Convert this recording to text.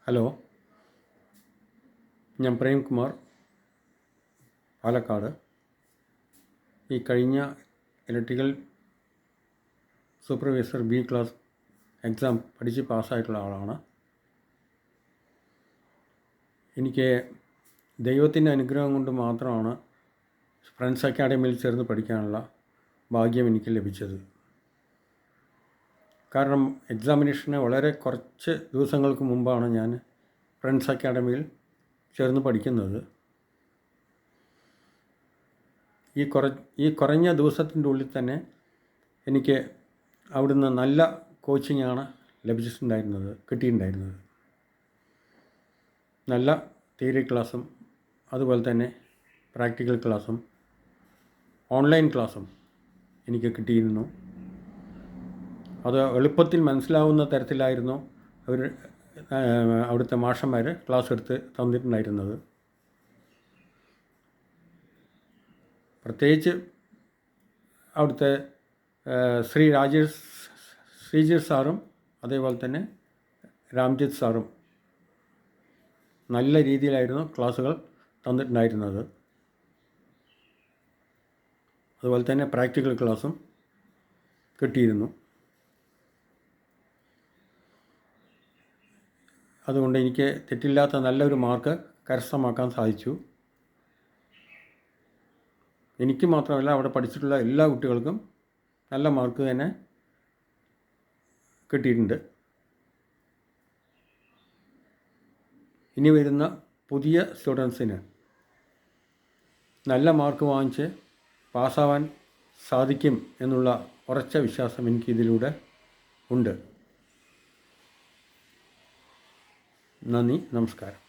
Hello, ഞാൻ പ്രേംകുമാർ, പാലക്കാട്. ഈ കഴിഞ്ഞ electrical supervisor B class exam പഠിച്ച് പാസ്സായിട്ടുള്ള ആളാണ്. എനിക്ക് ദൈവത്തിൻ്റെ അനുഗ്രഹം കൊണ്ട് മാത്രമാണ് ഫ്രണ്ട്സ് അക്കാഡമിയിൽ ചേർന്ന് പഠിക്കാനുള്ള ഭാഗ്യം എനിക്ക് ലഭിച്ചത്. കാരണം എക്സാമിനേഷന് വളരെ കുറച്ച് ദിവസങ്ങൾക്ക് മുമ്പാണ് ഞാൻ ഫ്രണ്ട്സ് അക്കാഡമിയിൽ ചേർന്ന് പഠിക്കുന്നത്. ഈ കുറഞ്ഞ ദിവസത്തിൻ്റെ ഉള്ളിൽ തന്നെ എനിക്ക് അവിടുന്ന് നല്ല കോച്ചിങ്ങാണ് കിട്ടിയിട്ടുണ്ടായിരുന്നത്. നല്ല തിയറി ക്ലാസ്സും അതുപോലെ തന്നെ പ്രാക്ടിക്കൽ ക്ലാസ്സും ഓൺലൈൻ ക്ലാസ്സും എനിക്ക് കിട്ടിയിരുന്നു. അത് എളുപ്പത്തിൽ മനസ്സിലാവുന്ന തരത്തിലായിരുന്നു അവിടുത്തെ മാഷന്മാർ ക്ലാസ് എടുത്ത് തന്നിട്ടുണ്ടായിരുന്നത്. പ്രത്യേകിച്ച് അവിടുത്തെ ശ്രീജിത്ത് സാറും അതേപോലെ തന്നെ രാംജിത്ത് സാറും നല്ല രീതിയിലായിരുന്നു ക്ലാസ്സുകൾ തന്നിട്ടുണ്ടായിരുന്നത്. അതുപോലെ തന്നെ പ്രാക്ടിക്കൽ ക്ലാസ്സും കിട്ടിയിരുന്നു. അതുകൊണ്ട് എനിക്ക് തെറ്റില്ലാത്ത നല്ലൊരു മാർക്ക് കരസ്ഥമാക്കാൻ സാധിച്ചു. എനിക്ക് മാത്രമല്ല, അവിടെ പഠിച്ചിട്ടുള്ള എല്ലാ കുട്ടികൾക്കും നല്ല മാർക്ക് തന്നെ കിട്ടിയിട്ടുണ്ട്. ഇനി വരുന്ന പുതിയ സ്റ്റുഡൻസിന് നല്ല മാർക്ക് വാങ്ങിച്ച് പാസ്സാവാൻ സാധിക്കും എന്നുള്ള ഉറച്ച വിശ്വാസം എനിക്കിതിലൂടെ ഉണ്ട്. നന്ദി, നമസ്കാരം.